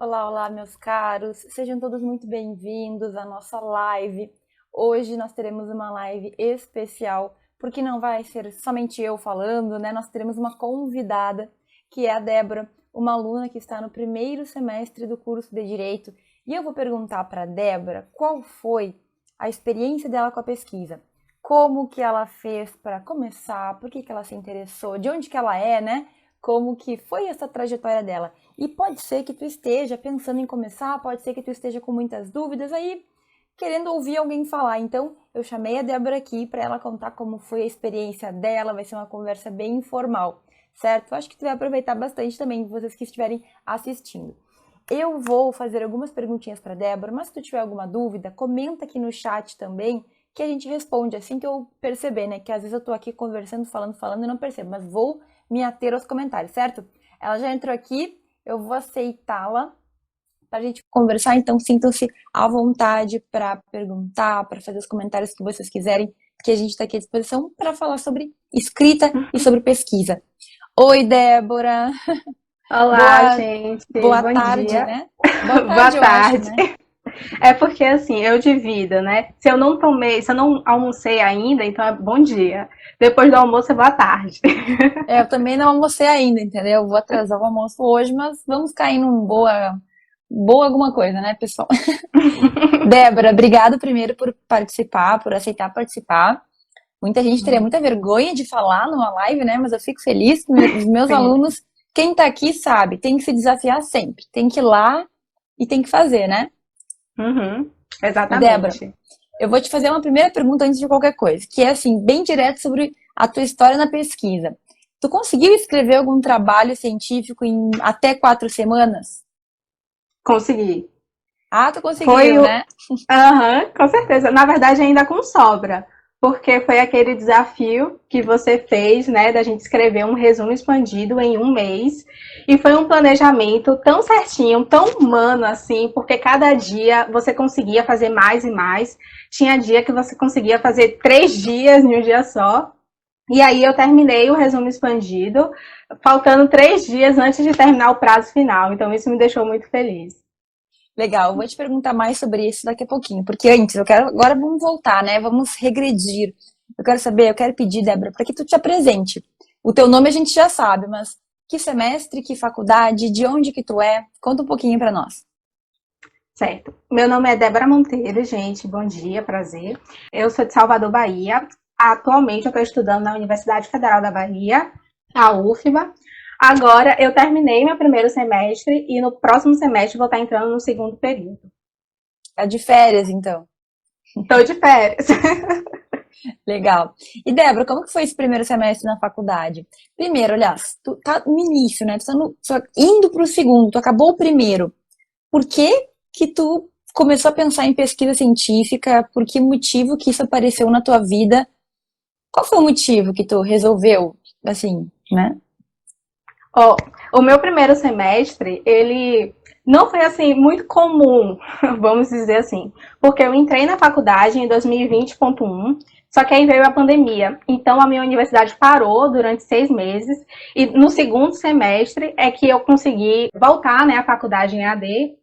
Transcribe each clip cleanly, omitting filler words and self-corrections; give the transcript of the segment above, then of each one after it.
Olá, olá, meus caros. Sejam todos muito bem-vindos à nossa live. Hoje nós teremos uma live especial, porque não vai ser somente eu falando, né? Nós teremos uma convidada, que é a Débora, uma aluna que está no primeiro semestre do curso de Direito. E eu vou perguntar para a Débora qual foi a experiência dela com a pesquisa. Como que ela fez para começar, por que que ela se interessou, de onde que ela é, né? Como que foi essa trajetória dela. E pode ser que tu esteja pensando em começar, pode ser que tu esteja com muitas dúvidas aí, querendo ouvir alguém falar. Então, eu chamei a Débora aqui para ela contar como foi a experiência dela, vai ser uma conversa bem informal, certo? Acho que tu vai aproveitar bastante também, vocês que estiverem assistindo. Eu vou fazer algumas perguntinhas para a Débora, mas se tu tiver alguma dúvida, comenta aqui no chat também, que a gente responde assim que eu perceber, né? Que às vezes eu tô aqui conversando, falando e não percebo, mas vou me ater aos comentários, certo? Ela já entrou aqui, eu vou aceitá-la para a gente conversar, então sintam-se à vontade para perguntar, para fazer os comentários que vocês quiserem, que a gente está aqui à disposição para falar sobre escrita e sobre pesquisa. Oi, Débora! Olá, Boa, gente. boa Bom tarde, dia. né? Boa Boa tarde, eu acho, tarde. né? É porque assim, eu divido, né? Se eu não almocei ainda, então é bom dia. Depois do almoço é boa tarde. É, eu também não almocei ainda, entendeu? Eu vou atrasar o almoço hoje, mas vamos cair num boa alguma coisa, né, pessoal? Débora, obrigado primeiro por participar, por aceitar participar. Muita gente teria muita vergonha de falar numa live, né? Mas eu fico feliz que os meus Sim. alunos, quem tá aqui sabe, tem que se desafiar sempre, tem que ir lá e tem que fazer, né? Uhum. Débora, Exatamente. eu vou te fazer uma primeira pergunta antes de qualquer coisa, que é assim, bem direto sobre a tua história na pesquisa. Tu conseguiu escrever algum trabalho científico em até 4 semanas? Consegui. Ah, tu Foi conseguiu, o. né? Aham, com certeza. Na verdade, ainda com sobra. Porque foi aquele desafio que você fez, né, da gente escrever um resumo expandido em um mês. E foi um planejamento tão certinho, tão humano assim, porque cada dia você conseguia fazer mais e mais. Tinha dia que você conseguia fazer 3 dias em um dia só. E aí eu terminei o resumo expandido, faltando 3 dias antes de terminar o prazo final. Então isso me deixou muito feliz. Legal, eu vou te perguntar mais sobre isso daqui a pouquinho, porque antes eu quero, agora vamos voltar, né? Vamos regredir. Eu quero saber, eu quero pedir, Débora, para que tu te apresente. O teu nome a gente já sabe, mas que semestre, que faculdade, de onde que tu é? Conta um pouquinho para nós. Certo. Meu nome é Débora Monteiro, gente. Bom dia, prazer. Eu sou de Salvador, Bahia. Atualmente eu estou estudando na Universidade Federal da Bahia, a UFBA. Agora eu terminei meu primeiro semestre e no próximo semestre vou estar entrando no segundo período. Tá de férias, então. Estou de férias. Legal. E Débora, como que foi esse primeiro semestre na faculdade? Primeiro, aliás, tu tá no início, né? Tu tá indo pro segundo, tu acabou o primeiro. Por que que tu começou a pensar em pesquisa científica? Por que motivo que isso apareceu na tua vida? Qual foi o motivo que tu resolveu, assim, né? Ó, o meu primeiro semestre, ele não foi assim muito comum, vamos dizer assim, porque eu entrei na faculdade em 2020.1, só que aí veio a pandemia. Então a minha universidade parou durante 6 meses e no segundo semestre é que eu consegui voltar, né, à faculdade em AD.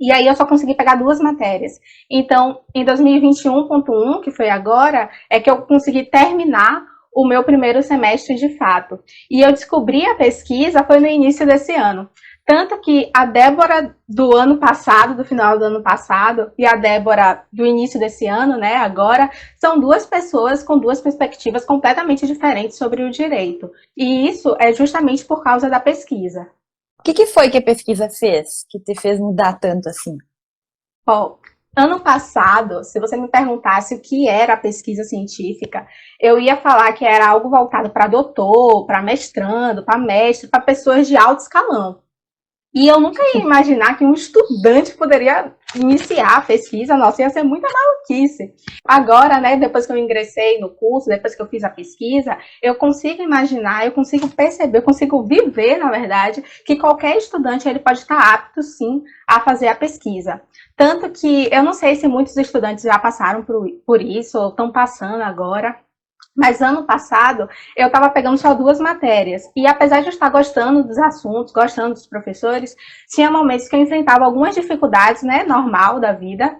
E aí eu só consegui pegar 2 matérias. Então, em 2021.1, que foi agora, é que eu consegui terminar o meu primeiro semestre de fato. E eu descobri a pesquisa foi no início desse ano. Tanto que a Débora do ano passado, do final do ano passado, e a Débora do início desse ano, né, agora, são duas pessoas com duas perspectivas completamente diferentes sobre o direito. E isso é justamente por causa da pesquisa. O que que foi que a pesquisa fez, que te fez mudar tanto assim? Bom, ano passado, se você me perguntasse o que era a pesquisa científica, eu ia falar que era algo voltado para doutor, para mestrando, para mestre, para pessoas de alto escalão. E eu nunca ia imaginar que um estudante poderia iniciar a pesquisa, nossa, ia ser muita maluquice. Agora, né, depois que eu ingressei no curso, depois que eu fiz a pesquisa, eu consigo imaginar, eu consigo perceber, eu consigo viver, na verdade, que qualquer estudante ele pode estar apto, sim, a fazer a pesquisa. Tanto que eu não sei se muitos estudantes já passaram por isso ou estão passando agora, Mas ano passado eu estava pegando só 2 matérias. E apesar de eu estar gostando dos assuntos, gostando dos professores, tinha momentos que eu enfrentava algumas dificuldades, né, normal da vida.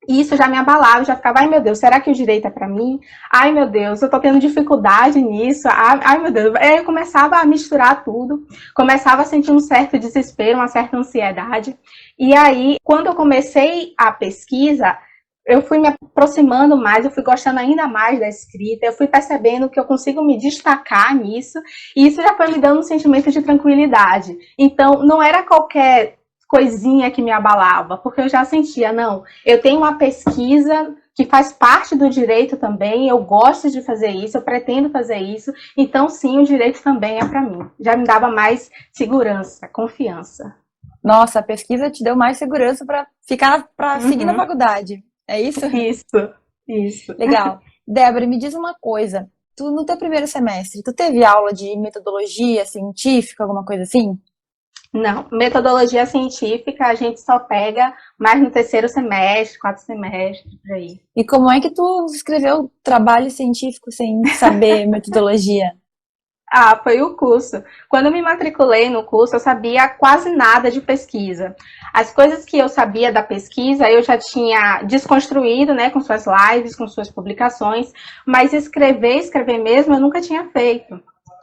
E isso já me abalava, já ficava, ai meu Deus, será que o direito é para mim? Ai meu Deus, eu tô tendo dificuldade nisso. Ai meu Deus, aí eu começava a misturar tudo, começava a sentir um certo desespero, uma certa ansiedade. E aí, quando eu comecei a pesquisa, eu fui me aproximando mais, eu fui gostando ainda mais da escrita, eu fui percebendo que eu consigo me destacar nisso, e isso já foi me dando um sentimento de tranquilidade. Então, não era qualquer coisinha que me abalava, porque eu já sentia, não, eu tenho uma pesquisa que faz parte do direito também, eu gosto de fazer isso, eu pretendo fazer isso, então sim, o direito também é para mim. Já me dava mais segurança, confiança. Nossa, a pesquisa te deu mais segurança para ficar, para seguir na Uhum. faculdade. É isso? Isso, isso. Legal. Débora, me diz uma coisa. Tu, no teu primeiro semestre, tu teve aula de metodologia científica, alguma coisa assim? Não, metodologia científica a gente só pega mais no terceiro semestre, 4 semestres, por aí. E como é que tu escreveu trabalho científico sem saber metodologia? Ah, foi o curso. Quando eu me matriculei no curso, eu sabia quase nada de pesquisa. As coisas que eu sabia da pesquisa, eu já tinha desconstruído, né, com suas lives, com suas publicações, mas escrever mesmo, eu nunca tinha feito.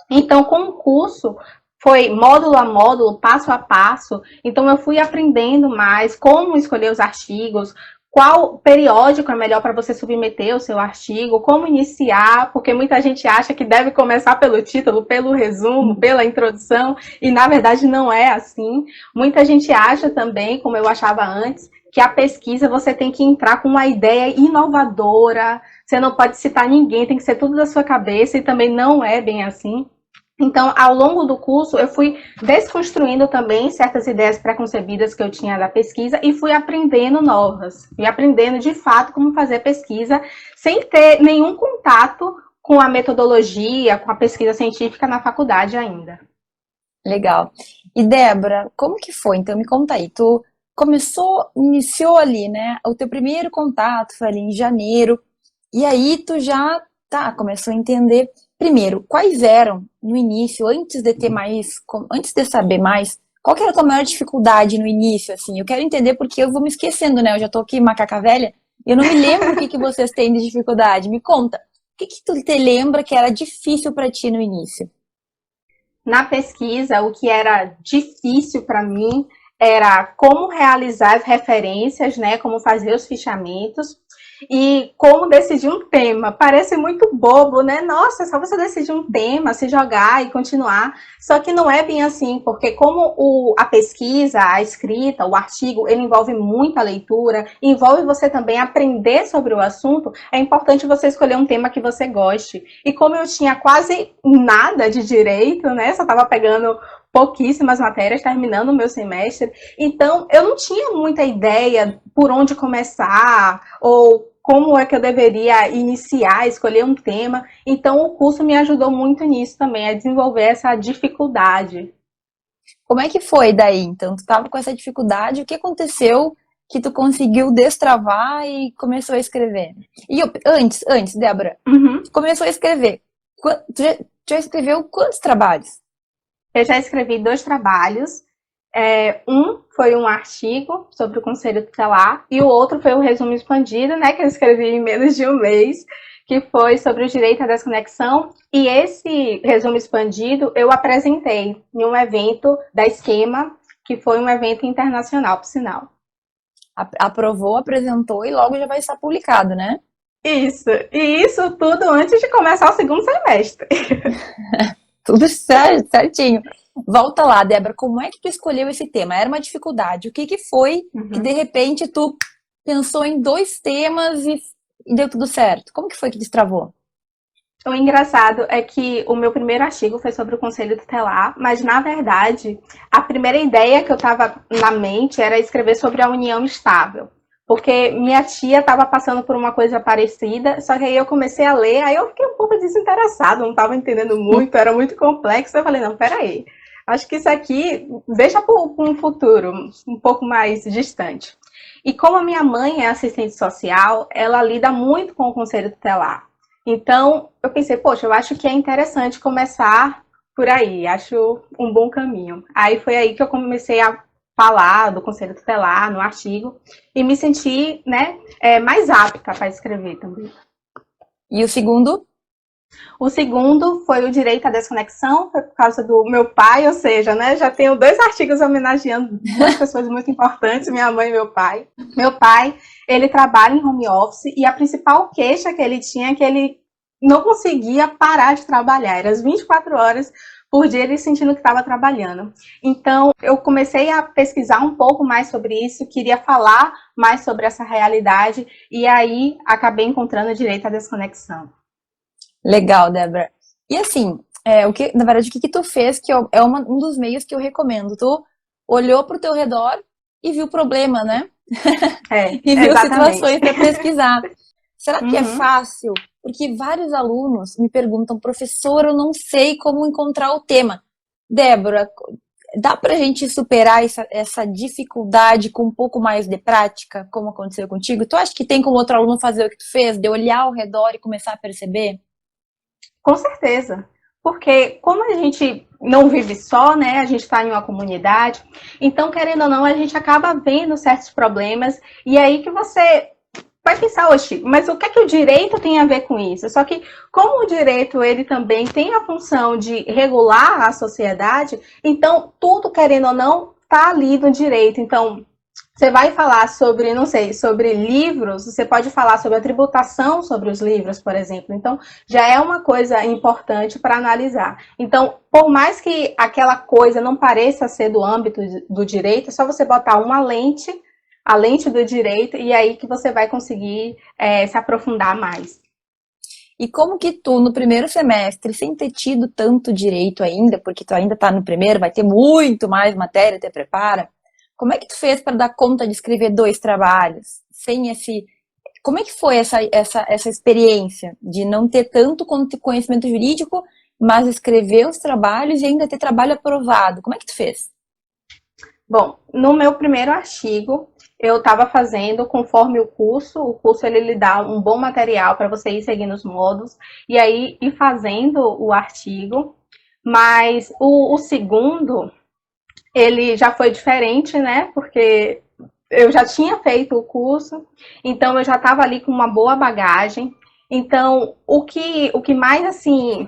Então, com o curso, foi módulo a módulo, passo a passo. Então, eu fui aprendendo mais como escolher os artigos, qual periódico é melhor para você submeter o seu artigo, como iniciar, porque muita gente acha que deve começar pelo título, pelo resumo, pela introdução, e na verdade não é assim. Muita gente acha também, como eu achava antes, que a pesquisa você tem que entrar com uma ideia inovadora, você não pode citar ninguém, tem que ser tudo da sua cabeça, e também não é bem assim. Então, ao longo do curso, eu fui desconstruindo também certas ideias preconcebidas que eu tinha da pesquisa e fui aprendendo novas. Fui aprendendo de fato como fazer pesquisa sem ter nenhum contato com a metodologia, com a pesquisa científica na faculdade ainda. Legal. E Débora, como que foi? Então me conta aí. Tu iniciou ali, né? O teu primeiro contato foi ali em janeiro. E aí tu já começou a entender primeiro quais eram no início, antes de ter mais, antes de saber mais, qual que era a tua maior dificuldade no início, assim? Eu quero entender porque eu vou me esquecendo, né? Eu já tô aqui macaca velha, e eu não me lembro o que que vocês têm de dificuldade. Me conta, o que que tu te lembra que era difícil para ti no início? Na pesquisa, o que era difícil para mim era como realizar as referências, né, como fazer os fichamentos e como decidir um tema. Parece muito bobo, né? Nossa, é só você decidir um tema, se jogar e continuar. Só que não é bem assim, porque como a pesquisa, a escrita, o artigo, ele envolve muita leitura, envolve você também aprender sobre o assunto, é importante você escolher um tema que você goste. E como eu tinha quase nada de direito, né? Só estava pegando pouquíssimas matérias, terminando o meu semestre. Então, eu não tinha muita ideia por onde começar ou como é que eu deveria iniciar, escolher um tema. Então, o curso me ajudou muito nisso também, a desenvolver essa dificuldade. Como é que foi daí? Então, tu tava com essa dificuldade, o que aconteceu que tu conseguiu destravar e começou a escrever? E antes, Débora, Uhum. tu começou a escrever. Tu já escreveu quantos trabalhos? Eu já escrevi 2 trabalhos. Um foi um artigo sobre o Conselho Tutelar e o outro foi o resumo expandido, né, que eu escrevi em menos de um mês, que foi sobre o direito à desconexão. E esse resumo expandido eu apresentei em um evento da Esquema, que foi um evento internacional, por sinal. Aprovou, apresentou e logo já vai estar publicado, né? Isso, e isso tudo antes de começar o segundo semestre. Tudo certo, certinho. Volta lá, Débora, como é que tu escolheu esse tema? Era uma dificuldade. O que que foi que de Uhum. repente tu pensou em dois temas e deu tudo certo? Como que foi que destravou? O engraçado é que o meu primeiro artigo foi sobre o Conselho Tutelar, mas na verdade a primeira ideia que eu estava na mente era escrever sobre a união estável. Porque minha tia estava passando por uma coisa parecida, só que aí eu comecei a ler, aí eu fiquei um pouco desinteressada, não estava entendendo muito, era muito complexo. Eu falei, não, peraí, acho que isso aqui deixa para um futuro um pouco mais distante. E como a minha mãe é assistente social, ela lida muito com o Conselho Tutelar. Então, eu pensei, poxa, eu acho que é interessante começar por aí, acho um bom caminho. Aí foi aí que eu comecei a falar do Conselho Tutelar no artigo e me senti, né, mais apta para escrever também. E o segundo? O segundo foi o direito à desconexão, foi por causa do meu pai, ou seja, né, já tenho 2 artigos homenageando 2 pessoas muito importantes, minha mãe e meu pai. Meu pai, ele trabalha em home office e a principal queixa que ele tinha é que ele não conseguia parar de trabalhar, era as 24 horas por dia ele sentindo que estava trabalhando. Então, eu comecei a pesquisar um pouco mais sobre isso, queria falar mais sobre essa realidade e aí acabei encontrando o direito à desconexão. Legal, Débora. E assim, na verdade, o que que tu fez que um dos meios que eu recomendo? Tu olhou para o teu redor e viu problema, né? E viu Exatamente. situações para pesquisar. Será que é Uhum. fácil? Porque vários alunos me perguntam, professor, eu não sei como encontrar o tema. Débora, dá pra gente superar essa dificuldade com um pouco mais de prática, como aconteceu contigo? Tu acha que tem como outro aluno fazer o que tu fez, de olhar ao redor e começar a perceber? Com certeza. Porque como a gente não vive só, né? A gente está em uma comunidade, então, querendo ou não, a gente acaba vendo certos problemas, e aí que você vai pensar, oxe, mas o que é que o direito tem a ver com isso? Só que, como o direito ele também tem a função de regular a sociedade, então tudo, querendo ou não, está ali no direito. Então, você vai falar sobre, não sei, sobre livros, você pode falar sobre a tributação sobre os livros, por exemplo. Então, já é uma coisa importante para analisar. Então, por mais que aquela coisa não pareça ser do âmbito do direito, é só você botar uma lente, a lente do direito, e aí que você vai conseguir se aprofundar mais. E como que tu, no primeiro semestre, sem ter tido tanto direito ainda, porque tu ainda tá no primeiro, vai ter muito mais matéria, te prepara, como é que tu fez para dar conta de escrever 2 trabalhos? Sem esse. Como é que foi essa experiência de não ter tanto conhecimento jurídico, mas escrever os trabalhos e ainda ter trabalho aprovado? Como é que tu fez? Bom, no meu primeiro artigo, eu estava fazendo conforme o curso ele lhe dá um bom material para você ir seguindo os módulos, e aí ir fazendo o artigo, mas o segundo, ele já foi diferente, né? Porque eu já tinha feito o curso, então eu já estava ali com uma boa bagagem. Então, o que mais assim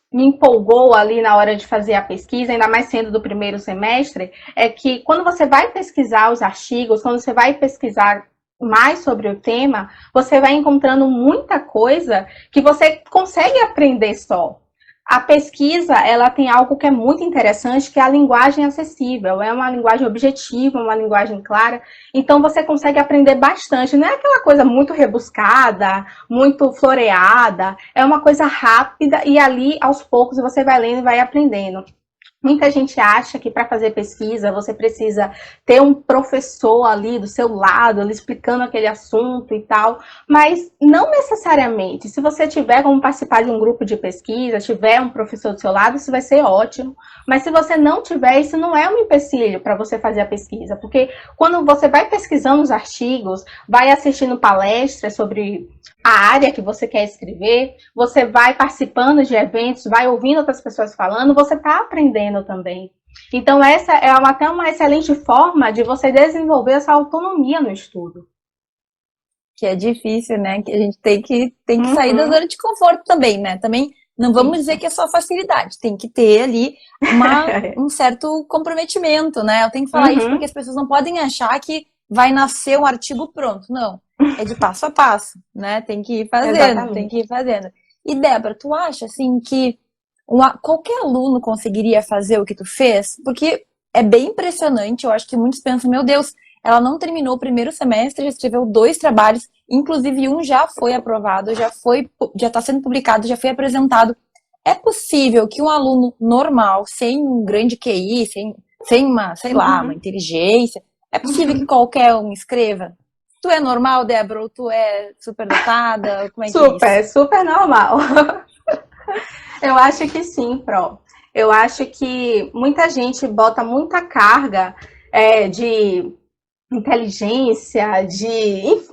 me empolgou ali na hora de fazer a pesquisa, ainda mais sendo do primeiro semestre, é que quando você vai pesquisar os artigos, quando você vai pesquisar mais sobre o tema, você vai encontrando muita coisa que você consegue aprender só. A pesquisa, ela tem algo que é muito interessante, que é a linguagem acessível. É uma linguagem objetiva, uma linguagem clara. Então, você consegue aprender bastante. Não é aquela coisa muito rebuscada, muito floreada. É uma coisa rápida e ali, aos poucos, você vai lendo e vai aprendendo. Muita gente acha que para fazer pesquisa você precisa ter um professor ali do seu lado, ali explicando aquele assunto e tal, mas não necessariamente. Se você tiver como participar de um grupo de pesquisa, tiver um professor do seu lado, isso vai ser ótimo. Mas se você não tiver, isso não é um empecilho para você fazer a pesquisa, porque quando você vai pesquisando os artigos, vai assistindo palestras sobre a área que você quer escrever, você vai participando de eventos, vai ouvindo outras pessoas falando, você está aprendendo também. Então, essa é até uma excelente forma de você desenvolver essa autonomia no estudo. Que é difícil, né? Que a gente tem que sair da Uhum, zona de conforto também, né? Também não vamos dizer isso. que é só facilidade, tem que ter ali um certo comprometimento, né? Eu tenho que falar isso porque Uhum, as pessoas não podem achar que vai nascer um artigo pronto. Não, é de passo a passo, né? Tem que ir fazendo, tem que exatamente. ir fazendo. E Débora, tu acha assim que qualquer aluno conseguiria fazer o que tu fez? Porque é bem impressionante, eu acho que muitos pensam, meu Deus, ela não terminou o primeiro semestre, já escreveu 2 trabalhos, inclusive um já foi aprovado, já está sendo publicado, já foi apresentado. É possível que um aluno normal, sem um grande QI, sem uma, sei lá, uma Uhum, inteligência, é possível que uhum. qualquer um escreva? Tu é normal, Débora, ou tu é superdotada? Como é que é isso? Super, super normal. Eu acho que sim, Pro. Eu acho que muita gente bota muita carga de inteligência,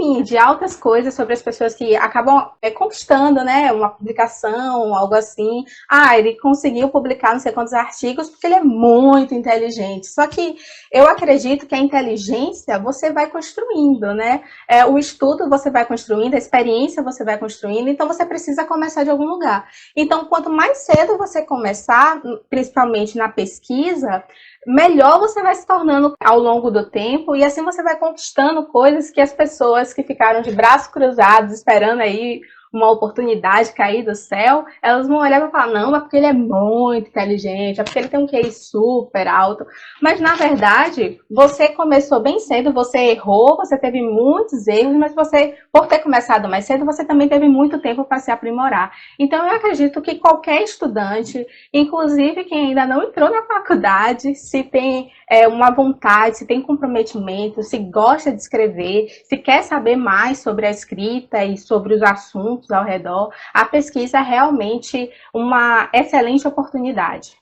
enfim, de altas coisas sobre as pessoas que acabam conquistando, né, uma publicação, algo assim. Ah, ele conseguiu publicar não sei quantos artigos porque ele é muito inteligente. Só que eu acredito que a inteligência você vai construindo, né? O estudo você vai construindo, a experiência você vai construindo, então você precisa começar de algum lugar. Então, quanto mais cedo você começar, principalmente na pesquisa, melhor você vai se tornando ao longo do tempo e assim você vai conquistando coisas que as pessoas que ficaram de braços cruzados esperando aí uma oportunidade cair do céu, elas vão olhar e falar, não, é porque ele é muito inteligente, é porque ele tem um QI super alto. Mas, na verdade, você começou bem cedo, você errou, você teve muitos erros, mas você, por ter começado mais cedo, você também teve muito tempo para se aprimorar. Então, eu acredito que qualquer estudante, inclusive quem ainda não entrou na faculdade, se tem uma vontade, se tem comprometimento, se gosta de escrever, se quer saber mais sobre a escrita e sobre os assuntos ao redor, a pesquisa é realmente uma excelente oportunidade.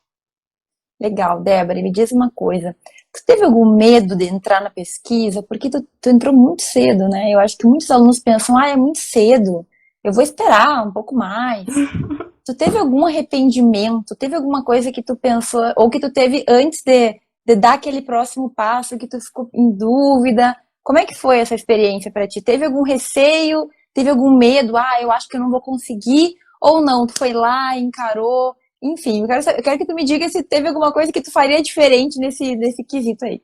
Legal, Débora, me diz uma coisa. Tu teve algum medo de entrar na pesquisa? Porque tu entrou muito cedo, né? Eu acho que muitos alunos pensam, ah, é muito cedo, eu vou esperar um pouco mais. Tu teve algum arrependimento? Teve alguma coisa que tu pensou, ou que tu teve antes de dar aquele próximo passo, que tu ficou em dúvida? Como é que foi essa experiência para ti? Teve algum receio? Teve algum medo? Ah, eu acho que eu não vou conseguir? Ou não? Tu foi lá, encarou? Enfim, eu quero que tu me diga se teve alguma coisa que tu faria diferente nesse quesito aí.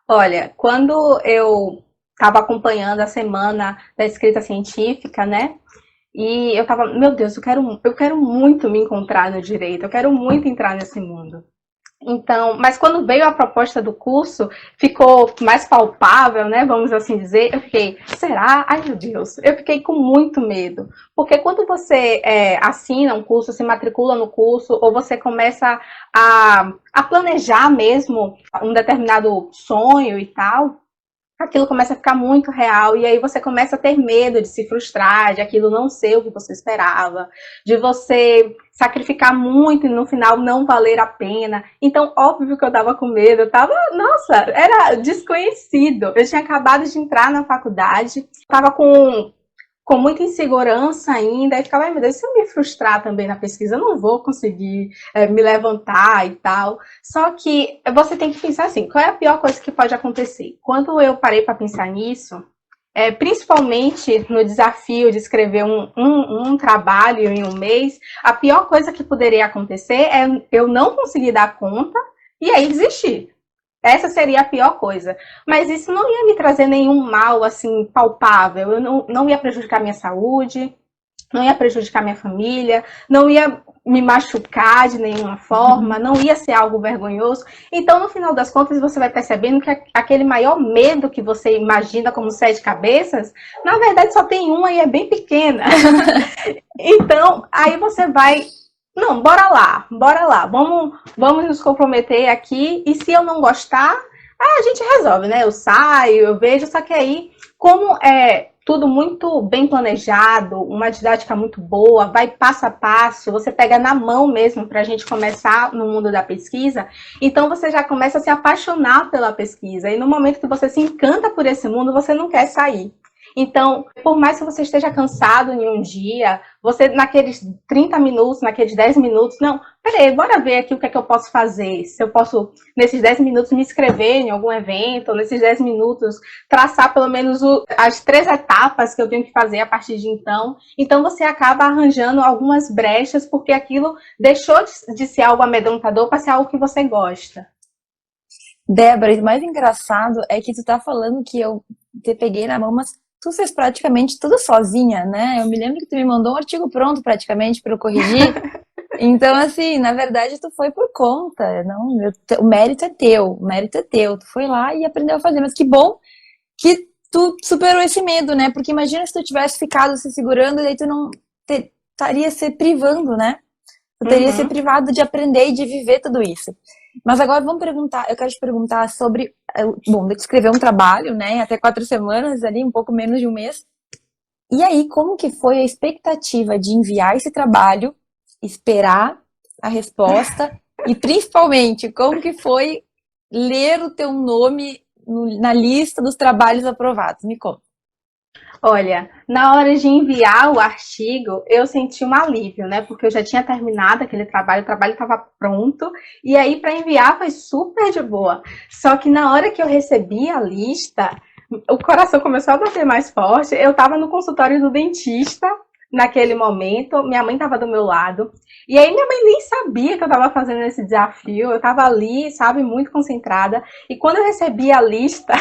Olha, quando eu estava acompanhando a semana da escrita científica, né? E eu tava, meu Deus, eu quero muito me encontrar no direito, eu quero muito entrar nesse mundo. Então, mas quando veio a proposta do curso, ficou mais palpável, né? Vamos assim dizer. Eu fiquei, será? Ai, meu Deus. Eu fiquei com muito medo. Porque quando você assina um curso, se matricula no curso, ou você começa a planejar mesmo um determinado sonho e tal, aquilo começa a ficar muito real e aí você começa a ter medo de se frustrar, de aquilo não ser o que você esperava, de você sacrificar muito e no final não valer a pena. Então, óbvio que eu tava com medo, eu tava, nossa, era desconhecido. Eu tinha acabado de entrar na faculdade, tava com muita insegurança ainda, e ficava, ai meu Deus, se eu me frustrar também na pesquisa, eu não vou conseguir me levantar e tal. Só que você tem que pensar assim, qual é a pior coisa que pode acontecer? Quando eu parei para pensar nisso, principalmente no desafio de escrever um trabalho em um mês, a pior coisa que poderia acontecer é eu não conseguir dar conta e aí desistir. Essa seria a pior coisa. Mas isso não ia me trazer nenhum mal, assim, palpável. Eu não ia prejudicar minha saúde, não ia prejudicar minha família, não ia me machucar de nenhuma forma, não ia ser algo vergonhoso. Então, no final das contas, você vai percebendo que aquele maior medo que você imagina como sete cabeças, na verdade só tem uma e é bem pequena. Então, aí você vai, não, bora lá, vamos nos comprometer aqui, e se eu não gostar, aí a gente resolve, né? Eu saio, eu vejo, só que aí, como é tudo muito bem planejado, uma didática muito boa, vai passo a passo, você pega na mão mesmo para a gente começar no mundo da pesquisa, então você já começa a se apaixonar pela pesquisa, e no momento que você se encanta por esse mundo, você não quer sair. Então, por mais que você esteja cansado em um dia, você naqueles 30 minutos, naqueles 10 minutos, não, peraí, bora ver aqui o que é que eu posso fazer. Se eu posso, nesses 10 minutos, me inscrever em algum evento, ou nesses 10 minutos, traçar pelo menos as 3 etapas que eu tenho que fazer a partir de então. Então, você acaba arranjando algumas brechas, porque aquilo deixou de ser algo amedrontador para ser algo que você gosta. Débora, o mais engraçado é que tu tá falando que eu te peguei na mão, mas tu fez praticamente tudo sozinha, né? Eu me lembro que tu me mandou um artigo pronto praticamente para eu corrigir. Então, assim, na verdade, tu foi por conta, não, o mérito é teu, o mérito é teu. Tu foi lá e aprendeu a fazer, mas que bom que tu superou esse medo, né? Porque imagina se tu tivesse ficado se segurando e daí tu não estaria se privando, né? Tu teria se Uhum. privado de aprender e de viver tudo isso. Mas agora vamos perguntar, eu quero te perguntar sobre, bom, de escrever um trabalho, né? Até 4 semanas ali, um pouco menos de um mês. E aí, como que foi a expectativa de enviar esse trabalho, esperar a resposta e principalmente, como que foi ler o teu nome na lista dos trabalhos aprovados? Me conta. Olha, na hora de enviar o artigo, eu senti um alívio, né? Porque eu já tinha terminado aquele trabalho, o trabalho estava pronto, e aí para enviar foi super de boa. Só que na hora que eu recebi a lista, o coração começou a bater mais forte. Eu estava no consultório do dentista naquele momento, minha mãe estava do meu lado, e aí minha mãe nem sabia que eu estava fazendo esse desafio, eu estava ali, sabe, muito concentrada, e quando eu recebi a lista,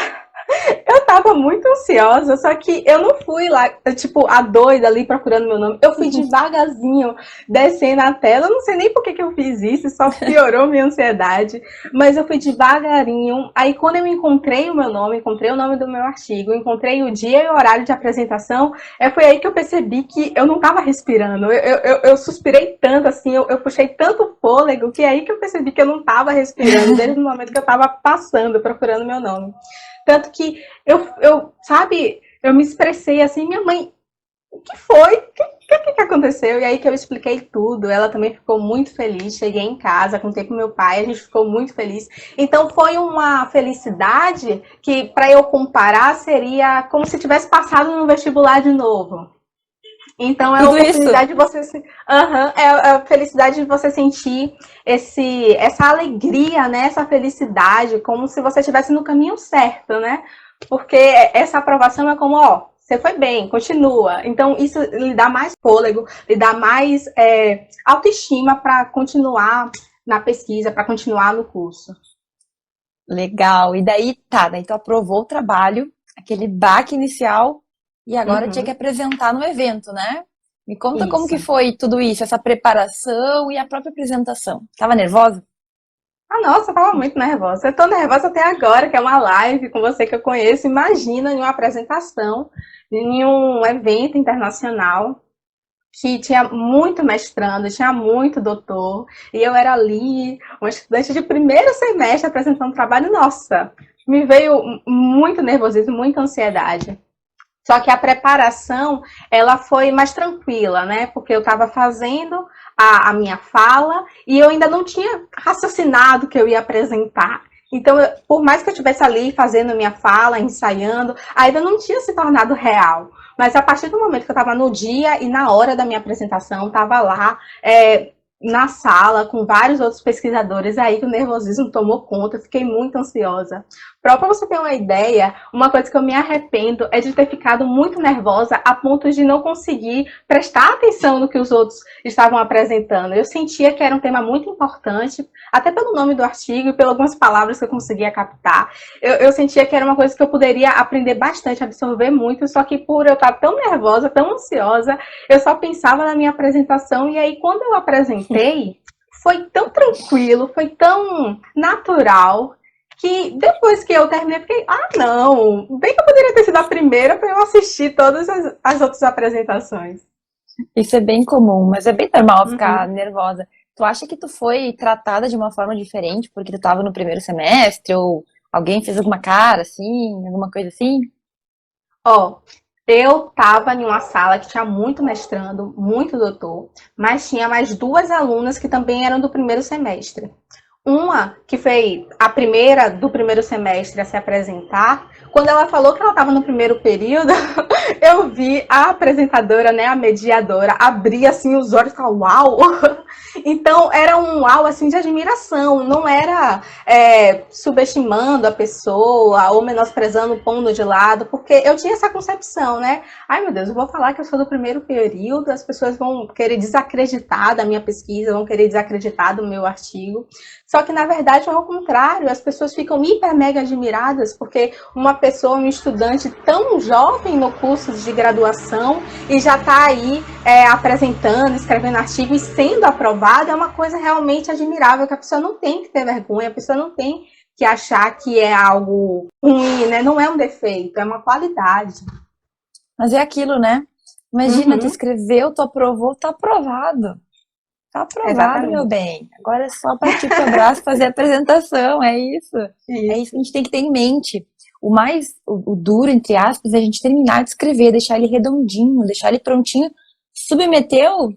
eu tava muito ansiosa, só que eu não fui lá, tipo, a doida ali procurando meu nome. Eu fui devagarzinho, descendo a tela. Eu não sei nem por que eu fiz isso, só piorou minha ansiedade. Mas eu fui devagarinho. Aí, quando eu encontrei o meu nome, encontrei o nome do meu artigo, encontrei o dia e o horário de apresentação, foi aí que eu percebi que eu não tava respirando. Eu suspirei tanto, assim, eu puxei tanto fôlego, que é aí que eu percebi que eu não tava respirando, desde o momento que eu tava passando, procurando meu nome. Tanto que sabe, eu me expressei assim, minha mãe, o que foi? O que aconteceu? E aí que eu expliquei tudo. Ela também ficou muito feliz. Cheguei em casa, contei com meu pai, a gente ficou muito feliz. Então foi uma felicidade que, para eu comparar, seria como se tivesse passado no vestibular de novo. Então é a Tudo isso. oportunidade de você é a felicidade de você sentir essa alegria, né? Essa felicidade, como se você estivesse no caminho certo, né? Porque essa aprovação é como, ó, você foi bem, continua. Então isso lhe dá mais fôlego, lhe dá mais autoestima para continuar na pesquisa, para continuar no curso. Legal. E daí, tá, daí tu aprovou o trabalho, aquele baque inicial, e agora tinha que Uhum, apresentar no evento, né? Me conta como que isso. foi tudo isso, essa preparação e a própria apresentação. Tava nervosa? Ah, nossa, eu tava muito nervosa. Eu tô nervosa até agora, que é uma live com você que eu conheço. Imagina em uma apresentação, em um evento internacional, que tinha muito mestrando, tinha muito doutor, e eu era ali, uma estudante de primeiro semestre apresentando trabalho. Nossa, me veio muito nervosismo, muita ansiedade. Só que a preparação, ela foi mais tranquila, né? Porque eu estava fazendo a minha fala e eu ainda não tinha raciocinado que eu ia apresentar. Então, por mais que eu estivesse ali fazendo minha fala, ensaiando, ainda não tinha se tornado real. Mas a partir do momento que eu estava no dia e na hora da minha apresentação, estava lá, na sala com vários outros pesquisadores, aí que o nervosismo tomou conta, eu fiquei muito ansiosa. Para você ter uma ideia, uma coisa que eu me arrependo é de ter ficado muito nervosa a ponto de não conseguir prestar atenção no que os outros estavam apresentando. Eu sentia que era um tema muito importante, até pelo nome do artigo e pelas algumas palavras que eu conseguia captar. Eu sentia que era uma coisa que eu poderia aprender bastante, absorver muito, só que por eu estar tão nervosa, tão ansiosa, eu só pensava na minha apresentação. E aí, quando eu apresentei, foi tão tranquilo, foi tão natural, que depois que eu terminei, eu fiquei, ah, não, bem que eu poderia ter sido a primeira para eu assistir todas as outras apresentações. Isso é bem comum, mas é bem normal ficar Uhum. nervosa. Tu acha que tu foi tratada de uma forma diferente porque tu tava no primeiro semestre ou alguém fez alguma cara assim, alguma coisa assim? Ó, eu tava em uma sala que tinha muito mestrando, muito doutor, mas tinha mais duas alunas que também eram do primeiro semestre. Uma que foi a primeira do primeiro semestre a se apresentar, quando ela falou que ela estava no primeiro período, eu vi a apresentadora, né, a mediadora, abrir assim os olhos e falar, uau! Então era um uau assim de admiração, não era subestimando a pessoa ou menosprezando, pondo de lado, porque eu tinha essa concepção, né? Ai meu Deus, eu vou falar que eu sou do primeiro período, as pessoas vão querer desacreditar da minha pesquisa, vão querer desacreditar do meu artigo. Só que, na verdade, é ao contrário, as pessoas ficam hiper mega admiradas porque uma pessoa, um estudante tão jovem no curso de graduação e já está aí apresentando, escrevendo artigo e sendo aprovada, é uma coisa realmente admirável, que a pessoa não tem que ter vergonha, a pessoa não tem que achar que é algo ruim, né? Não é um defeito, é uma qualidade. Mas é aquilo, né? Imagina, tu Uhum, escreveu, tu aprovou, tá aprovado. Tá aprovado, meu exatamente. bem. Agora é só partir pro abraço, fazer a apresentação, é isso. É isso que a Isso. gente tem que ter em mente. O duro, entre aspas, é a gente terminar de escrever, deixar ele redondinho, deixar ele prontinho. Submeteu,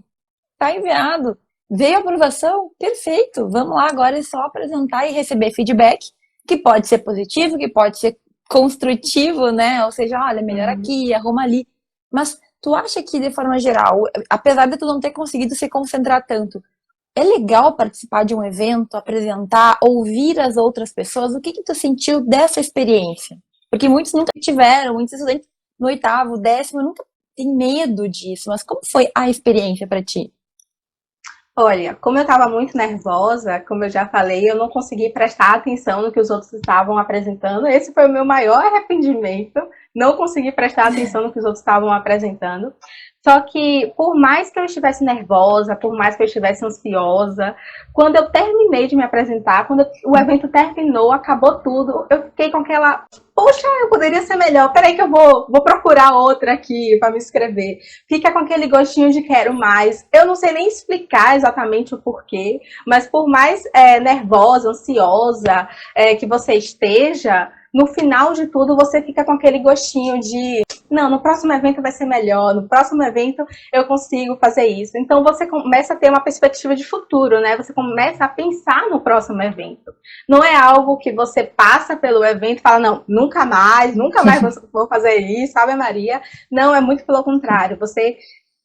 tá enviado. Veio a aprovação? Perfeito. Vamos lá, agora é só apresentar e receber feedback, que pode ser positivo, que pode ser construtivo, né? Ou seja, olha, melhor aqui, arruma ali. Mas tu acha que, de forma geral, apesar de tu não ter conseguido se concentrar tanto, é legal participar de um evento, apresentar, ouvir as outras pessoas? O que que tu sentiu dessa experiência? Porque muitos nunca tiveram, muitos estudantes no oitavo, décimo, nunca tem medo disso. Mas como foi a experiência para ti? Olha, como eu estava muito nervosa, como eu já falei, eu não consegui prestar atenção no que os outros estavam apresentando. Esse foi o meu maior arrependimento, não consegui prestar atenção no que os outros estavam apresentando. Só que, por mais que eu estivesse nervosa, por mais que eu estivesse ansiosa, quando eu terminei de me apresentar, quando o evento terminou, acabou tudo, eu fiquei com aquela, poxa, eu poderia ser melhor, peraí que eu vou procurar outra aqui para me inscrever. Fica com aquele gostinho de quero mais. Eu não sei nem explicar exatamente o porquê, mas por mais nervosa, ansiosa que você esteja, no final de tudo você fica com aquele gostinho de não, no próximo evento vai ser melhor, no próximo evento eu consigo fazer isso. Então você começa a ter uma perspectiva de futuro, né? Você começa a pensar no próximo evento. Não é algo que você passa pelo evento e fala, não, nunca mais vou fazer isso, Ave Maria. Não, é muito pelo contrário. Você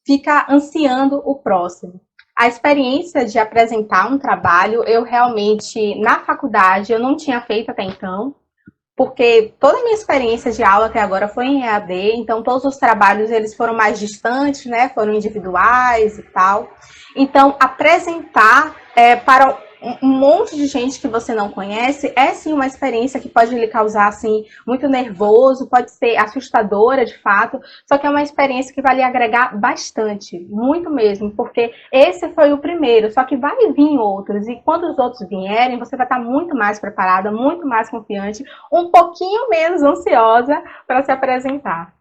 fica ansiando o próximo. A experiência de apresentar um trabalho, eu realmente, na faculdade, eu não tinha feito até então, porque toda a minha experiência de aula até agora foi em EAD, então todos os trabalhos eles foram mais distantes, né? Foram individuais e tal. Então, apresentar para um monte de gente que você não conhece é sim uma experiência que pode lhe causar assim muito nervoso, pode ser assustadora de fato, só que é uma experiência que vai lhe agregar bastante, muito mesmo, porque esse foi o primeiro, só que vai vir outros, e quando os outros vierem, você vai estar muito mais preparada, muito mais confiante, um pouquinho menos ansiosa para se apresentar.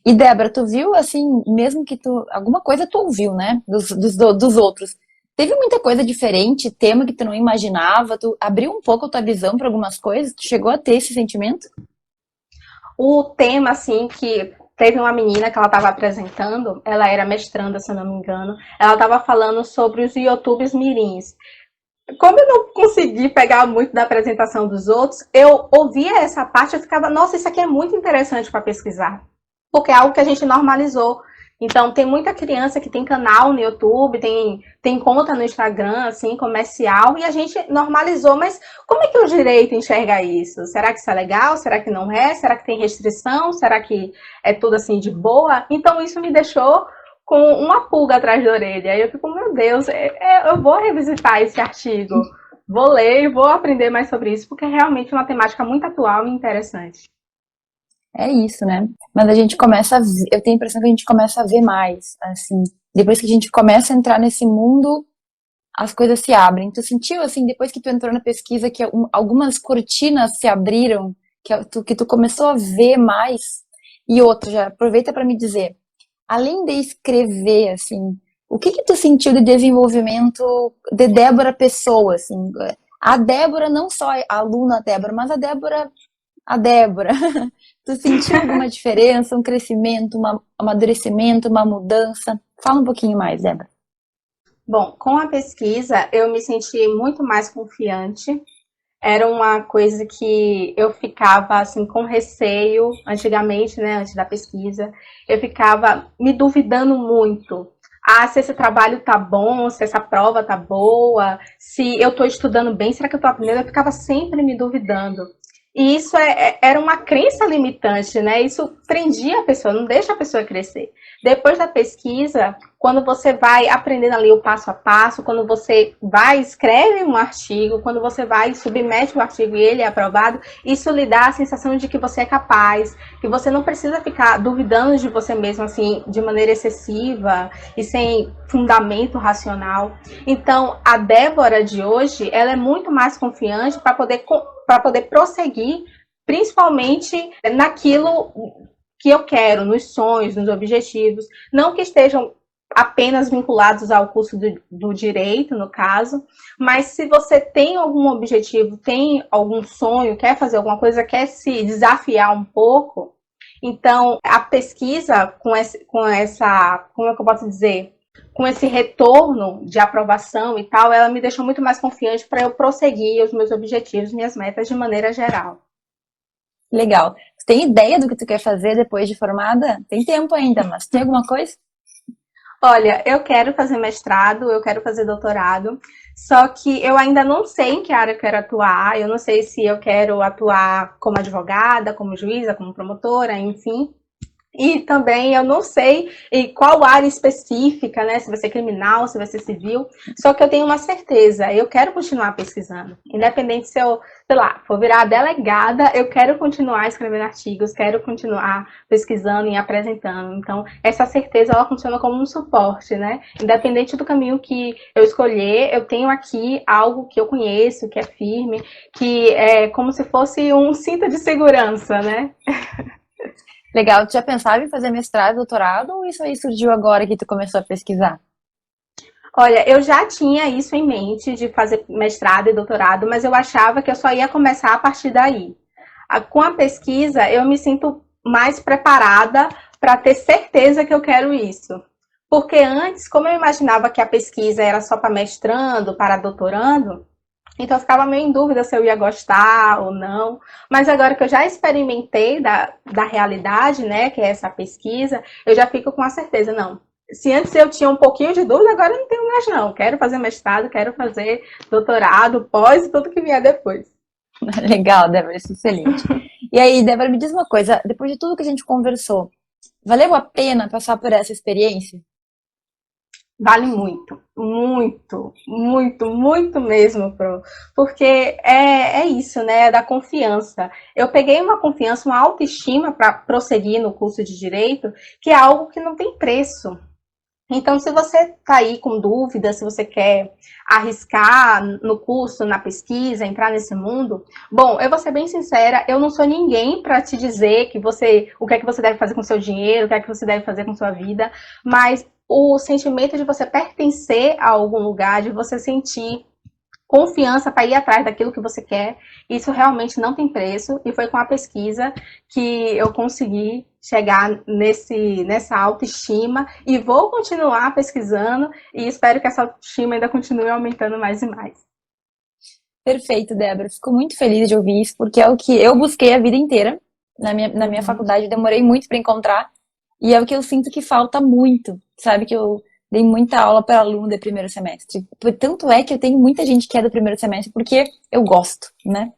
E Débora, tu viu assim, mesmo que tu. Alguma coisa tu ouviu, né? Dos outros. Teve muita coisa diferente, tema que tu não imaginava, tu abriu um pouco a tua visão para algumas coisas, tu chegou a ter esse sentimento? O tema, assim, que teve uma menina que ela estava apresentando, ela era mestranda, se eu não me engano, ela estava falando sobre os YouTubes mirins. Como eu não consegui pegar muito da apresentação dos outros, eu ouvia essa parte e eu ficava, nossa, isso aqui é muito interessante para pesquisar. Porque é algo que a gente normalizou. Então, tem muita criança que tem canal no YouTube, tem conta no Instagram, assim, comercial, e a gente normalizou, mas como é que o direito enxerga isso? Será que isso é legal? Será que não é? Será que tem restrição? Será que é tudo assim de boa? Então, isso me deixou com uma pulga atrás da orelha. Aí eu fico, meu Deus, eu vou revisitar esse artigo, vou ler, vou aprender mais sobre isso, porque é realmente uma temática muito atual e interessante. É isso, né? Mas a gente começa a ver, eu tenho a impressão que a gente começa a ver mais, assim, depois que a gente começa a entrar nesse mundo, as coisas se abrem. Tu sentiu, assim, depois que tu entrou na pesquisa, que algumas cortinas se abriram, que tu começou a ver mais? E outra, já aproveita para me dizer, além de escrever, assim, o que que tu sentiu de desenvolvimento de Débora pessoa, assim? A Débora, não só a aluna Débora, mas a Débora. Tu sentiu alguma diferença, um crescimento, um amadurecimento, uma mudança? Fala um pouquinho mais, Débora. Bom, com a pesquisa eu me senti muito mais confiante. Era uma coisa que eu ficava assim com receio antigamente, né, antes da pesquisa. Eu ficava me duvidando muito. Ah, se esse trabalho tá bom, se essa prova tá boa, se eu tô estudando bem, será que eu tô aprendendo? Eu ficava sempre me duvidando. E isso era uma crença limitante, né? Isso prendia a pessoa, não deixa a pessoa crescer. Depois da pesquisa, quando você vai aprendendo ali o passo a passo, quando você vai, escreve um artigo, quando você vai, submete o artigo e ele é aprovado, isso lhe dá a sensação de que você é capaz, que você não precisa ficar duvidando de você mesmo, assim, de maneira excessiva e sem fundamento racional. Então, a Débora de hoje, ela é muito mais confiante para poder prosseguir, principalmente naquilo que eu quero, nos sonhos, nos objetivos, não que estejam apenas vinculados ao curso do direito, no caso, mas se você tem algum objetivo, tem algum sonho, quer fazer alguma coisa, quer se desafiar um pouco, então a pesquisa com essa, como é que eu posso dizer? Com esse retorno de aprovação e tal, ela me deixou muito mais confiante para eu prosseguir os meus objetivos, minhas metas de maneira geral. Legal. Tu tem ideia do que tu quer fazer depois de formada? Tem tempo ainda, mas tem alguma coisa? Olha, eu quero fazer mestrado, eu quero fazer doutorado, só que eu ainda não sei em que área eu quero atuar. Eu não sei se eu quero atuar como advogada, como juíza, como promotora, enfim. E também eu não sei em qual área específica, né? Se vai ser criminal, se vai ser civil. Só que eu tenho uma certeza, eu quero continuar pesquisando. Independente se eu, sei lá, for virar delegada, eu quero continuar escrevendo artigos, quero continuar pesquisando e apresentando. Então, essa certeza, ela funciona como um suporte, né? Independente do caminho que eu escolher, eu tenho aqui algo que eu conheço, que é firme, que é como se fosse um cinto de segurança, né? Legal. Tu já pensava em fazer mestrado, doutorado, ou isso aí surgiu agora que tu começou a pesquisar? Olha, eu já tinha isso em mente de fazer mestrado e doutorado, mas eu achava que eu só ia começar a partir daí. Com a pesquisa, eu me sinto mais preparada para ter certeza que eu quero isso. Porque antes, como eu imaginava que a pesquisa era só para mestrando, para doutorando, então eu ficava meio em dúvida se eu ia gostar ou não. Mas agora que eu já experimentei da realidade, né, que é essa pesquisa, eu já fico com a certeza, não. Se antes eu tinha um pouquinho de dúvida, agora eu não tenho mais, não. Quero fazer mestrado, quero fazer doutorado, pós e tudo que vier depois. Legal, Débora, isso é excelente. E aí, Débora, me diz uma coisa, depois de tudo que a gente conversou, valeu a pena passar por essa experiência? Vale muito, muito, muito, muito mesmo, Pro. Porque é isso, né? É da confiança. Eu peguei uma confiança, uma autoestima para prosseguir no curso de Direito, que é algo que não tem preço. Então, se você está aí com dúvida, se você quer arriscar no curso, na pesquisa, entrar nesse mundo, bom, eu vou ser bem sincera, eu não sou ninguém para te dizer o que é que você deve fazer com seu dinheiro, o que é que você deve fazer com sua vida, mas o sentimento de você pertencer a algum lugar, de você sentir confiança para ir atrás daquilo que você quer, isso realmente não tem preço. E foi com a pesquisa que eu consegui chegar nessa autoestima e vou continuar pesquisando e espero que essa autoestima ainda continue aumentando mais e mais. Perfeito, Débora. Fico muito feliz de ouvir isso, porque é o que eu busquei a vida inteira. Na minha Uhum. faculdade, eu demorei muito para encontrar, e é o que eu sinto que falta muito. Sabe que eu dei muita aula para aluno de primeiro semestre. Tanto é que eu tenho muita gente que é do primeiro semestre, porque eu gosto, né?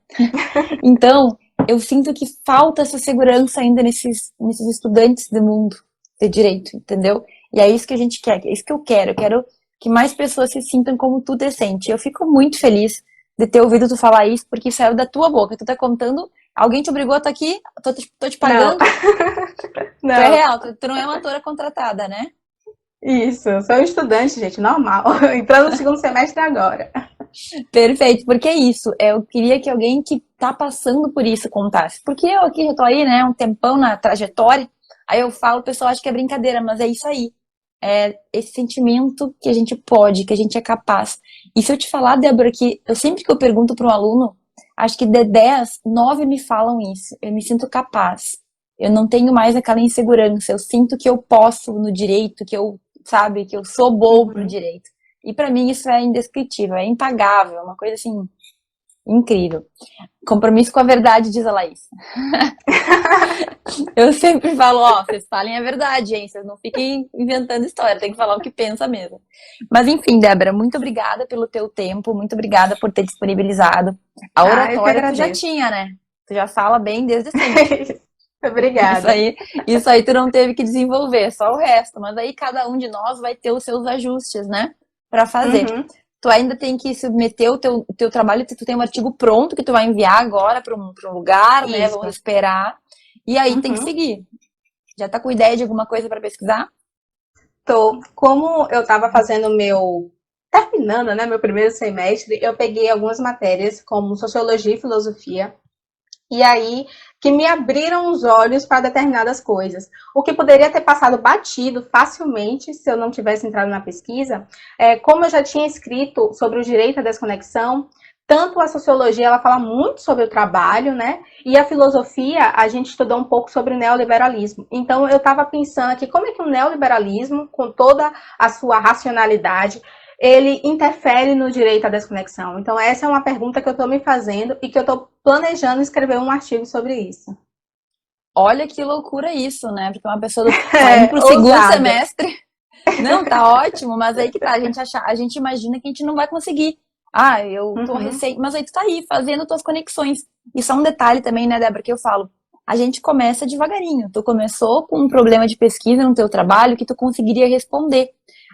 Então, eu sinto que falta essa segurança ainda nesses estudantes do mundo de direito, entendeu? E é isso que a gente quer, é isso que eu quero. Eu quero que mais pessoas se sintam como tu decente. Eu fico muito feliz de ter ouvido tu falar isso, porque saiu da tua boca. Tu tá contando, alguém te obrigou a estar aqui, tô te Não, pagando. Tu é não. real, tu não é uma atora contratada, né? Isso, eu sou estudante, gente, normal. Entrando no segundo semestre agora. Perfeito, porque é isso. Eu queria que alguém que tá passando por isso contasse. Porque eu aqui já tô aí, né, um tempão na trajetória, aí eu falo, o pessoal acha que é brincadeira, mas é isso aí. É esse sentimento que a gente pode, que a gente é capaz. E se eu te falar, Débora, que eu sempre que eu pergunto para um aluno, acho que de 10, 9 me falam isso. Eu me sinto capaz. Eu não tenho mais aquela insegurança. Eu sinto que eu posso no direito, que eu, sabe, que eu sou bom pro Uhum. direito. E para mim isso é indescritível, é impagável, é uma coisa assim incrível. Compromisso com a verdade, diz a Laís. Eu sempre falo, ó, vocês falem a verdade, hein? Vocês não fiquem inventando história, tem que falar o que pensa mesmo. Mas enfim, Débora, muito obrigada pelo teu tempo, muito obrigada por ter disponibilizado. A Ah, eu que oratória tu já agradeço. tinha, né? Tu já fala bem desde sempre. Isso Obrigada. aí, isso aí tu não teve que desenvolver, só o resto. Mas aí cada um de nós vai ter os seus ajustes, né? Pra fazer. Uhum. Tu ainda tem que submeter o teu trabalho, tu tem um artigo pronto que tu vai enviar agora pra um lugar, né? Vamos Isso. esperar. E aí tem que Uhum. seguir. Já tá com ideia de alguma coisa pra pesquisar? Tô. Como eu estava fazendo terminando, né, meu primeiro semestre, eu peguei algumas matérias como sociologia e filosofia. E aí que me abriram os olhos para determinadas coisas. O que poderia ter passado batido facilmente se eu não tivesse entrado na pesquisa, como eu já tinha escrito sobre o direito à desconexão, tanto a sociologia ela fala muito sobre o trabalho, né? E a filosofia a gente estudou um pouco sobre o neoliberalismo. Então eu estava pensando aqui como é que o neoliberalismo, com toda a sua racionalidade, ele interfere no direito à desconexão? Então, essa é uma pergunta que eu estou me fazendo e que eu estou planejando escrever um artigo sobre isso. Olha que loucura isso, né? Porque uma pessoa tá indo pro segundo Ousada. semestre. Não, tá ótimo, mas aí que tá, a gente imagina que a gente não vai conseguir. Ah, eu tô recém, mas aí tu tá aí fazendo tuas conexões. E só um detalhe também, né, Débora, que eu falo. A gente começa devagarinho. Tu começou com um problema de pesquisa no teu trabalho que tu conseguiria responder.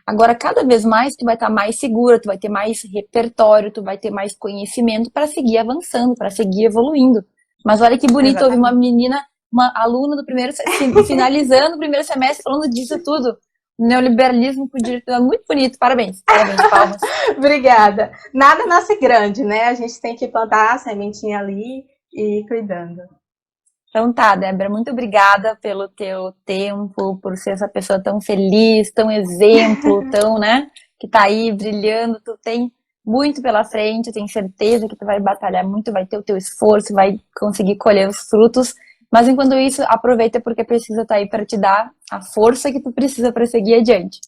Agora, cada vez mais, tu vai estar mais segura, tu vai ter mais repertório, tu vai ter mais conhecimento para seguir avançando, para seguir evoluindo. Mas olha que bonito ouvir uma Exatamente. menina, uma aluna do primeiro, finalizando o primeiro semestre, falando disso tudo. Neoliberalismo com direito, é muito bonito. Parabéns, parabéns, palmas. Obrigada. Nada nasce grande, né? A gente tem que plantar a sementinha ali e ir cuidando. Então tá, Débora, muito obrigada pelo teu tempo, por ser essa pessoa tão feliz, tão exemplo, tão, né, que tá aí brilhando. Tu tem muito pela frente, eu tenho certeza que tu vai batalhar muito, vai ter o teu esforço, vai conseguir colher os frutos. Mas enquanto isso, aproveita porque precisa estar aí para te dar a força que tu precisa para seguir adiante.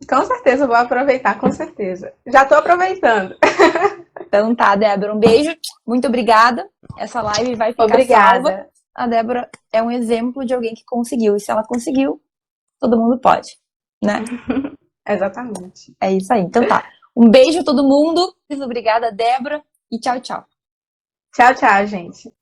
Com certeza, vou aproveitar, com certeza. Já estou aproveitando. Então tá, Débora, um beijo, muito obrigada. Essa live vai ficar salva. Obrigada. A Débora é um exemplo de alguém que conseguiu, e se ela conseguiu, todo mundo pode, né? Exatamente. É isso aí. Então tá. Um beijo a todo mundo. Muito obrigada, Débora, e tchau, tchau. Tchau, tchau, gente.